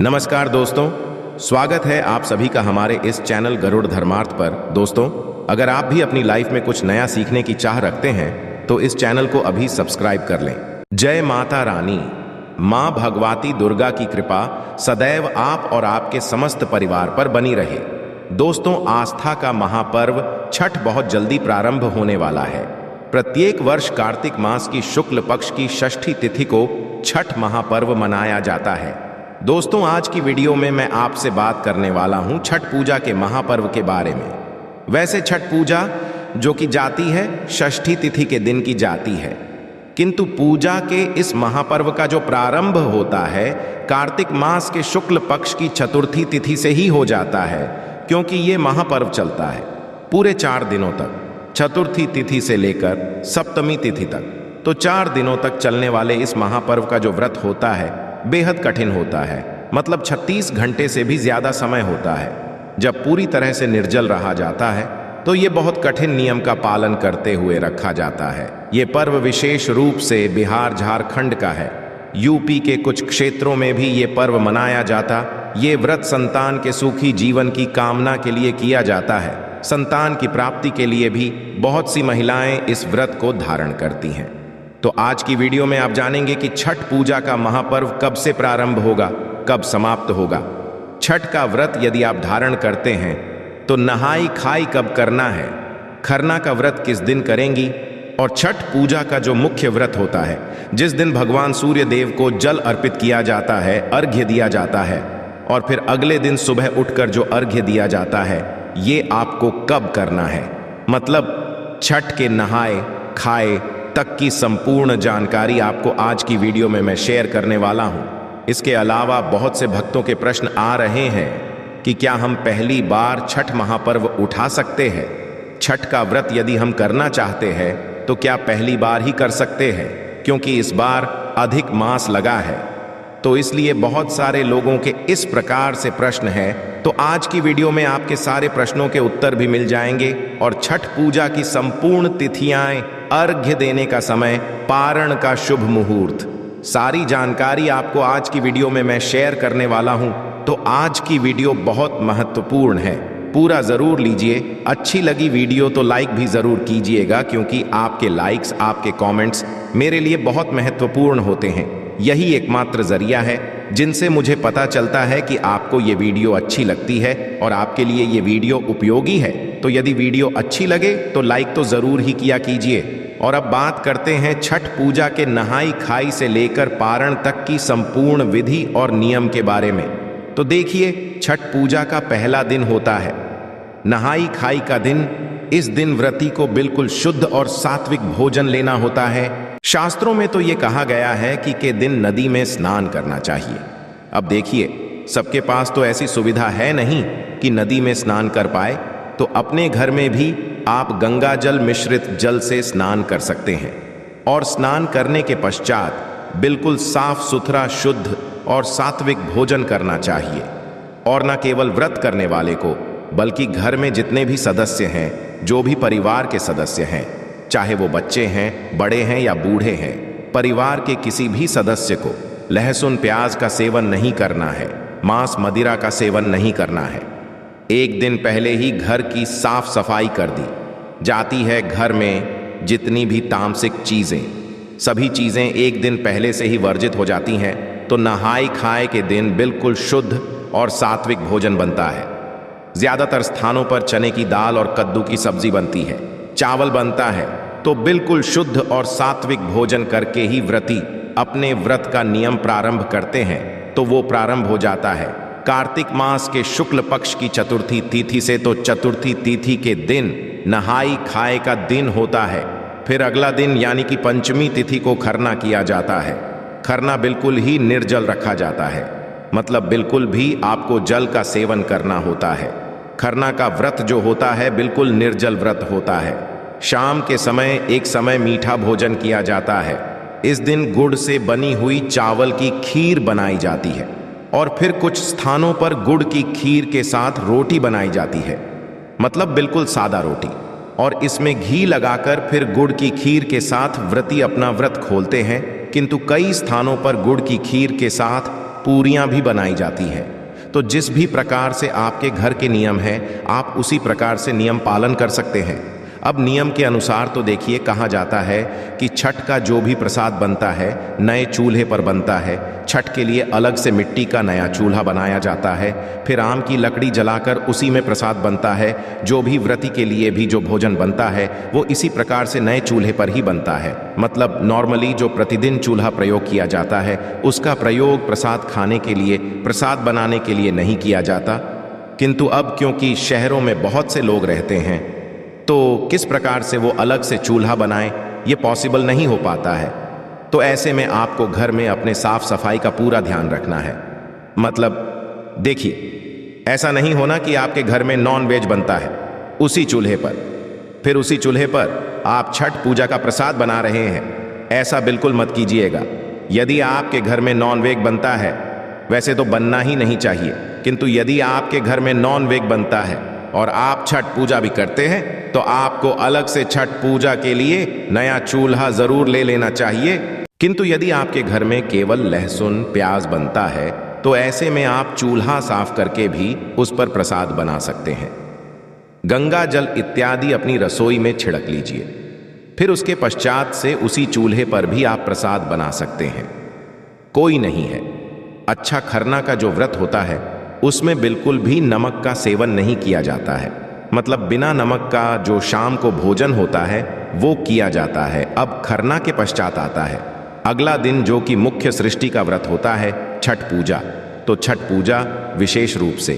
नमस्कार दोस्तों, स्वागत है आप सभी का हमारे इस चैनल गरुड़ धर्मार्थ पर। दोस्तों, अगर आप भी अपनी लाइफ में कुछ नया सीखने की चाह रखते हैं तो इस चैनल को अभी सब्सक्राइब कर लें। जय माता रानी, माँ भगवती दुर्गा की कृपा सदैव आप और आपके समस्त परिवार पर बनी रहे। दोस्तों, आस्था का महापर्व छठ बहुत जल्दी प्रारंभ होने वाला है। प्रत्येक वर्ष कार्तिक मास की शुक्ल पक्ष की षष्ठी तिथि को छठ महापर्व मनाया जाता है। दोस्तों, आज की वीडियो में मैं आपसे बात करने वाला हूं छठ पूजा के महापर्व के बारे में। वैसे छठ पूजा जो कि जाती है षष्ठी तिथि के दिन की जाती है, किंतु पूजा के इस महापर्व का जो प्रारंभ होता है कार्तिक मास के शुक्ल पक्ष की चतुर्थी तिथि से ही हो जाता है, क्योंकि ये महापर्व चलता है पूरे 4 दिनों तक, चतुर्थी तिथि से लेकर सप्तमी तिथि तक। तो 4 दिनों तक चलने वाले इस महापर्व का जो व्रत होता है बेहद कठिन होता है। मतलब 36 घंटे से भी ज्यादा समय होता है। जब पूरी तरह से निर्जल रहा जाता है तो ये बहुत कठिन नियम का पालन करते हुए रखा जाता है। ये पर्व विशेष रूप से बिहार झारखंड का है। यूपी के कुछ क्षेत्रों में भी ये पर्व मनाया जाता। ये व्रत संतान के सुखी जीवन की कामना के लिए किया जाता है। संतान की प्राप्ति के लिए भी बहुत सी महिलाएं इस व्रत को धारण करती हैं। तो आज की वीडियो में आप जानेंगे कि छठ पूजा का महापर्व कब से प्रारंभ होगा, कब समाप्त होगा। छठ का व्रत यदि आप धारण करते हैं तो नहाई खाई कब करना है, खरना का व्रत किस दिन करेंगी, और छठ पूजा का जो मुख्य व्रत होता है जिस दिन भगवान सूर्य देव को जल अर्पित किया जाता है, अर्घ्य दिया जाता है, और फिर अगले दिन सुबह उठकर जो अर्घ्य दिया जाता है, ये आपको कब करना है। मतलब छठ के नहाए खाए तक की संपूर्ण जानकारी आपको आज की वीडियो में मैं शेयर करने वाला हूं। इसके अलावा बहुत से भक्तों के प्रश्न आ रहे हैं कि क्या हम पहली बार छठ महापर्व उठा सकते हैं। छठ का व्रत यदि हम करना चाहते हैं तो क्या पहली बार ही कर सकते हैं, क्योंकि इस बार अधिक मास लगा है। तो इसलिए बहुत सारे लोगों के इस प्रकार से प्रश्न हैं। तो आज की वीडियो में आपके सारे प्रश्नों के उत्तर भी मिल जाएंगे, और छठ पूजा की संपूर्ण तिथियां, अर्घ्य देने का समय, पारण का शुभ मुहूर्त, सारी जानकारी आपको आज की वीडियो में मैं शेयर करने वाला हूं। तो आज की वीडियो बहुत महत्वपूर्ण है, पूरा जरूर लीजिए। अच्छी लगी वीडियो तो लाइक भी जरूर कीजिएगा, क्योंकि आपके लाइक्स, आपके कमेंट्स मेरे लिए बहुत महत्वपूर्ण होते हैं। यही एकमात्र जरिया है जिनसे मुझे पता चलता है कि आपको ये वीडियो अच्छी लगती है और आपके लिए ये वीडियो उपयोगी है। तो यदि वीडियो अच्छी लगे तो लाइक तो जरूर ही किया कीजिए। और अब बात करते हैं छठ पूजा के नहाई खाई से लेकर पारण तक की संपूर्ण विधि और नियम के बारे में। तो देखिए, छठ पूजा का पहला दिन होता है नहाई खाई का दिन। इस दिन व्रती को बिल्कुल शुद्ध और सात्विक भोजन लेना होता है। शास्त्रों में तो ये कहा गया है कि के दिन नदी में स्नान करना चाहिए। अब देखिए, सबके पास तो ऐसी सुविधा है नहीं कि नदी में स्नान कर पाए, तो अपने घर में भी आप गंगा जल मिश्रित जल से स्नान कर सकते हैं। और स्नान करने के पश्चात बिल्कुल साफ सुथरा, शुद्ध और सात्विक भोजन करना चाहिए। और न केवल व्रत करने वाले को, बल्कि घर में जितने भी सदस्य हैं, जो भी परिवार के सदस्य हैं, चाहे वो बच्चे हैं, बड़े हैं या बूढ़े हैं, परिवार के किसी भी सदस्य को लहसुन प्याज का सेवन नहीं करना है, मांस मदिरा का सेवन नहीं करना है। एक दिन पहले ही घर की साफ सफाई कर दी जाती है। घर में जितनी भी तामसिक चीजें, सभी चीजें एक दिन पहले से ही वर्जित हो जाती हैं। तो नहाई खाए के दिन बिल्कुल शुद्ध और सात्विक भोजन बनता है। ज्यादातर स्थानों पर चने की दाल और कद्दू की सब्जी बनती है, चावल बनता है। तो बिल्कुल शुद्ध और सात्विक भोजन करके ही व्रती अपने व्रत का नियम प्रारंभ करते हैं। तो वो प्रारंभ हो जाता है कार्तिक मास के शुक्ल पक्ष की चतुर्थी तिथि से। तो चतुर्थी तिथि के दिन नहाई खाए का दिन होता है। फिर अगला दिन यानी कि पंचमी तिथि को खरना किया जाता है। खरना बिल्कुल ही निर्जल रखा जाता है, मतलब बिल्कुल भी आपको जल का सेवन करना होता है। खरना का व्रत जो होता है बिल्कुल निर्जल व्रत होता है। शाम के समय एक समय मीठा भोजन किया जाता है। इस दिन गुड़ से बनी हुई चावल की खीर बनाई जाती है, और फिर कुछ स्थानों पर गुड़ की खीर के साथ रोटी बनाई जाती है, मतलब बिल्कुल सादा रोटी, और इसमें घी लगाकर फिर गुड़ की खीर के साथ व्रती अपना व्रत खोलते हैं। किंतु कई स्थानों पर गुड़ की खीर के साथ पूरियां भी बनाई जाती है। तो जिस भी प्रकार से आपके घर के नियम हैं, आप उसी प्रकार से नियम पालन कर सकते हैं। अब नियम के अनुसार तो देखिए, कहा जाता है कि छठ का जो भी प्रसाद बनता है नए चूल्हे पर बनता है। छठ के लिए अलग से मिट्टी का नया चूल्हा बनाया जाता है, फिर आम की लकड़ी जलाकर उसी में प्रसाद बनता है। जो भी व्रती के लिए भी जो भोजन बनता है वो इसी प्रकार से नए चूल्हे पर ही बनता है। मतलब नॉर्मली जो प्रतिदिन चूल्हा प्रयोग किया जाता है उसका प्रयोग प्रसाद खाने के लिए, प्रसाद बनाने के लिए नहीं किया जाता। किंतु अब क्योंकि शहरों में बहुत से लोग रहते हैं तो किस प्रकार से वो अलग से चूल्हा बनाएं, ये पॉसिबल नहीं हो पाता है। तो ऐसे में आपको घर में अपने साफ सफाई का पूरा ध्यान रखना है। मतलब देखिए, ऐसा नहीं होना कि आपके घर में नॉन वेज बनता है उसी चूल्हे पर, फिर उसी चूल्हे पर आप छठ पूजा का प्रसाद बना रहे हैं। ऐसा बिल्कुल मत कीजिएगा। यदि आपके घर में नॉन वेज बनता है, वैसे तो बनना ही नहीं चाहिए, किंतु यदि आपके घर में नॉन वेज बनता है और आप छठ पूजा भी करते हैं तो आपको अलग से छठ पूजा के लिए नया चूल्हा जरूर ले लेना चाहिए। किंतु यदि आपके घर में केवल लहसुन प्याज बनता है तो ऐसे में आप चूल्हा साफ करके भी उस पर प्रसाद बना सकते हैं। गंगा जल इत्यादि अपनी रसोई में छिड़क लीजिए, फिर उसके पश्चात से उसी चूल्हे पर भी आप प्रसाद बना सकते हैं। कोई नहीं है। अच्छा, खरना का जो व्रत होता है उसमें बिल्कुल भी नमक का सेवन नहीं किया जाता है। मतलब बिना नमक का जो शाम को भोजन होता है वो किया जाता है। अब खरना के पश्चात आता है अगला दिन, जो कि मुख्य सृष्टि का व्रत होता है, छठ पूजा। तो छठ पूजा विशेष रूप से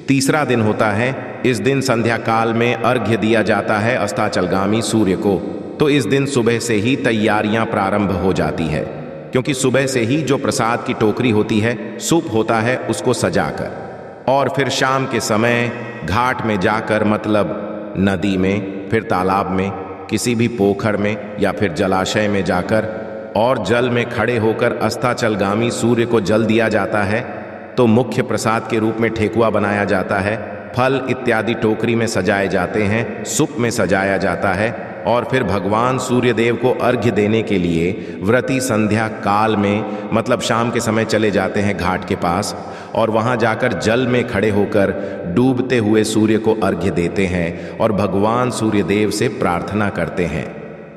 तीसरा दिन होता है। इस दिन संध्या काल में अर्घ्य दिया जाता है अस्ताचलगामी सूर्य को। तो इस दिन सुबह से ही तैयारियां प्रारंभ हो जाती है, क्योंकि सुबह से ही जो प्रसाद की टोकरी होती है, सूप होता है, उसको सजाकर और फिर शाम के समय घाट में जाकर, मतलब नदी में, फिर तालाब में, किसी भी पोखर में या फिर जलाशय में जाकर और जल में खड़े होकर अस्ताचलगामी सूर्य को जल दिया जाता है। तो मुख्य प्रसाद के रूप में ठेकुआ बनाया जाता है, फल इत्यादि टोकरी में सजाए जाते हैं, सूप में सजाया जाता है और फिर भगवान सूर्यदेव को अर्घ्य देने के लिए व्रती संध्या काल में, मतलब शाम के समय चले जाते हैं घाट के पास और वहां जाकर जल में खड़े होकर डूबते हुए सूर्य को अर्घ्य देते हैं और भगवान सूर्यदेव से प्रार्थना करते हैं।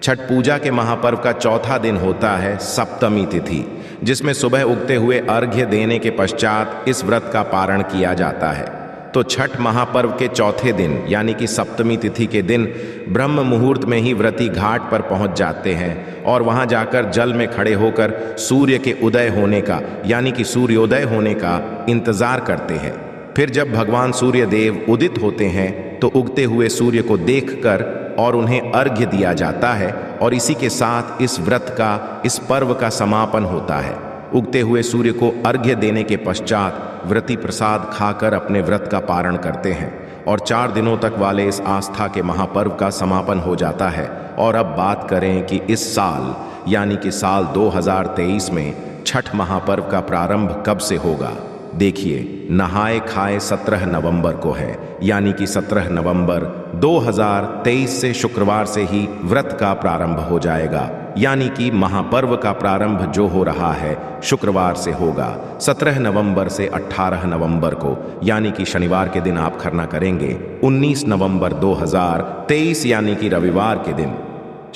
छठ पूजा के महापर्व का चौथा दिन होता है सप्तमी तिथि, जिसमें सुबह उगते हुए अर्घ्य देने के पश्चात इस व्रत का पारण किया जाता है। तो छठ महापर्व के चौथे दिन यानी कि सप्तमी तिथि के दिन ब्रह्म मुहूर्त में ही व्रती घाट पर पहुंच जाते हैं और वहां जाकर जल में खड़े होकर सूर्य के उदय होने का यानी कि सूर्योदय होने का इंतजार करते हैं। फिर जब भगवान सूर्य देव उदित होते हैं तो उगते हुए सूर्य को देखकर और उन्हें अर्घ्य दिया जाता है और इसी के साथ इस व्रत का, इस पर्व का समापन होता है। उगते हुए सूर्य को अर्घ्य देने के पश्चात व्रती प्रसाद खाकर अपने व्रत का पारण करते हैं और 4 दिनों तक वाले इस आस्था के महापर्व का समापन हो जाता है। और अब बात करें कि इस साल यानी कि साल 2023 में छठ महापर्व का प्रारंभ कब से होगा। देखिए, नहाए खाए 17 नवंबर को है, यानी कि 17 नवंबर 2023 से शुक्रवार से ही व्रत का प्रारंभ हो जाएगा। यानी कि महापर्व का प्रारंभ जो हो रहा है शुक्रवार से होगा। 17 नवंबर से 18 नवंबर को यानी कि शनिवार के दिन आप खरना करेंगे। 19 नवंबर 2023 यानी कि रविवार के दिन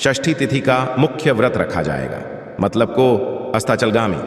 षष्ठी तिथि का मुख्य व्रत रखा जाएगा। मतलब को अस्ताचलगामी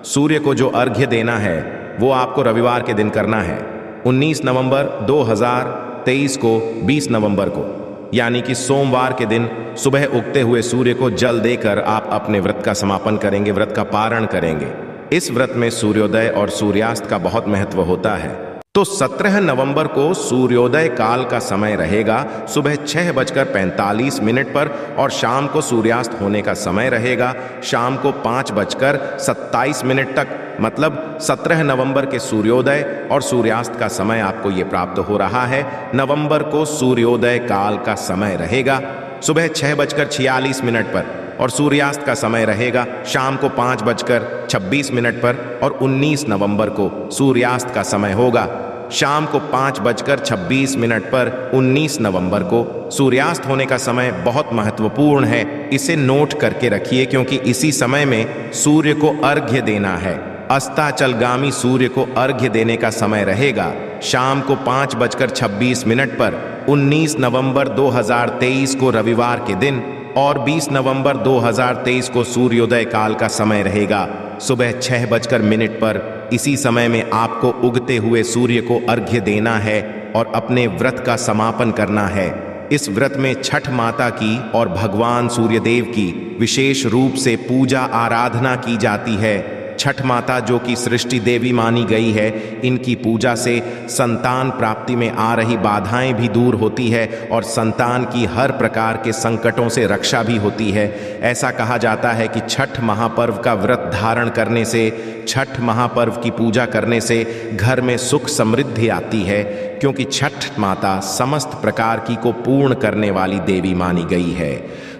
सूर्य को जो अर्घ्य देना है वो आपको रविवार के दिन करना है। 19 नवंबर 2023 को 20 नवंबर को यानी कि सोमवार के दिन सुबह उगते हुए सूर्य को जल देकर आप अपने व्रत का समापन करेंगे, व्रत का पारण करेंगे। इस व्रत में सूर्योदय और सूर्यास्त का बहुत महत्व होता है। तो 17 नवंबर को सूर्योदय काल का समय रहेगा सुबह 6:45 पर और शाम को सूर्यास्त होने का समय रहेगा शाम को 5:27 तक। मतलब 17 नवंबर के सूर्योदय और सूर्यास्त का समय आपको ये प्राप्त हो रहा है। नवंबर को सूर्योदय काल का समय रहेगा सुबह 6:46 पर और सूर्यास्त का समय रहेगा शाम को 5:26 पर और 19 नवंबर को सूर्यास्त का समय होगा शाम को 5:26 पर। 19 नवंबर को सूर्यास्त होने का समय बहुत महत्वपूर्ण है, इसे नोट करके रखिए क्योंकि इसी समय में सूर्य को अर्घ्य देना है। अस्ताचलगामी सूर्य को अर्घ्य देने का समय रहेगा शाम को 5:26 पर 19 नवंबर 2023 को रविवार के दिन, और 20 नवंबर 2023 को सूर्योदय काल का समय रहेगा सुबह 6:00 पर। इसी समय में आपको उगते हुए सूर्य को अर्घ्य देना है और अपने व्रत का समापन करना है। इस व्रत में छठ माता की और भगवान सूर्यदेव की विशेष रूप से पूजा आराधना की जाती है। छठ माता जो कि सृष्टि देवी मानी गई है, इनकी पूजा से संतान प्राप्ति में आ रही बाधाएं भी दूर होती है और संतान की हर प्रकार के संकटों से रक्षा भी होती है। ऐसा कहा जाता है कि छठ महापर्व का व्रत धारण करने से, छठ महापर्व की पूजा करने से घर में सुख समृद्धि आती है, क्योंकि छठ माता समस्त प्रकार की को पूर्ण करने वाली देवी मानी गई है।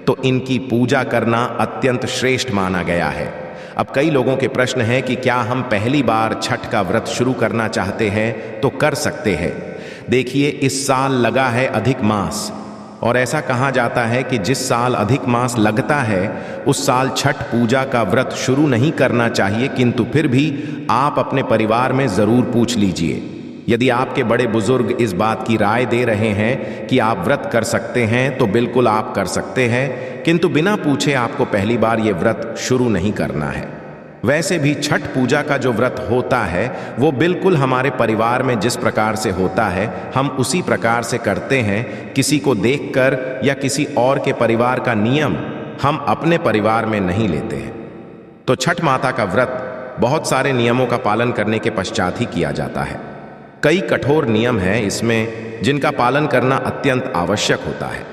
तो इनकी पूजा करना अत्यंत श्रेष्ठ माना गया है। अब कई लोगों के प्रश्न है कि क्या हम पहली बार छठ का व्रत शुरू करना चाहते हैं तो कर सकते हैं। देखिए, इस साल लगा है अधिक मास, और ऐसा कहा जाता है कि जिस साल अधिक मास लगता है उस साल छठ पूजा का व्रत शुरू नहीं करना चाहिए, किंतु फिर भी आप अपने परिवार में ज़रूर पूछ लीजिए। यदि आपके बड़े बुजुर्ग इस बात की राय दे रहे हैं कि आप व्रत कर सकते हैं तो बिल्कुल आप कर सकते हैं, किंतु बिना पूछे आपको पहली बार ये व्रत शुरू नहीं करना है। वैसे भी छठ पूजा का जो व्रत होता है वो बिल्कुल हमारे परिवार में जिस प्रकार से होता है हम उसी प्रकार से करते हैं। किसी को देखकर या किसी और के परिवार का नियम हम अपने परिवार में नहीं लेते हैं। तो छठ माता का व्रत बहुत सारे नियमों का पालन करने के पश्चात ही किया जाता है। कई कठोर नियम हैं इसमें जिनका पालन करना अत्यंत आवश्यक होता है।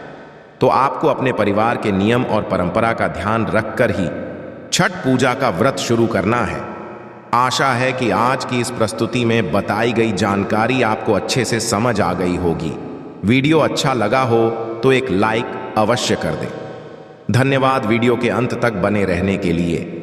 तो आपको अपने परिवार के नियम और परंपरा का ध्यान रखकर ही छठ पूजा का व्रत शुरू करना है। आशा है कि आज की इस प्रस्तुति में बताई गई जानकारी आपको अच्छे से समझ आ गई होगी। वीडियो अच्छा लगा हो तो एक लाइक अवश्य कर दें। धन्यवाद वीडियो के अंत तक बने रहने के लिए।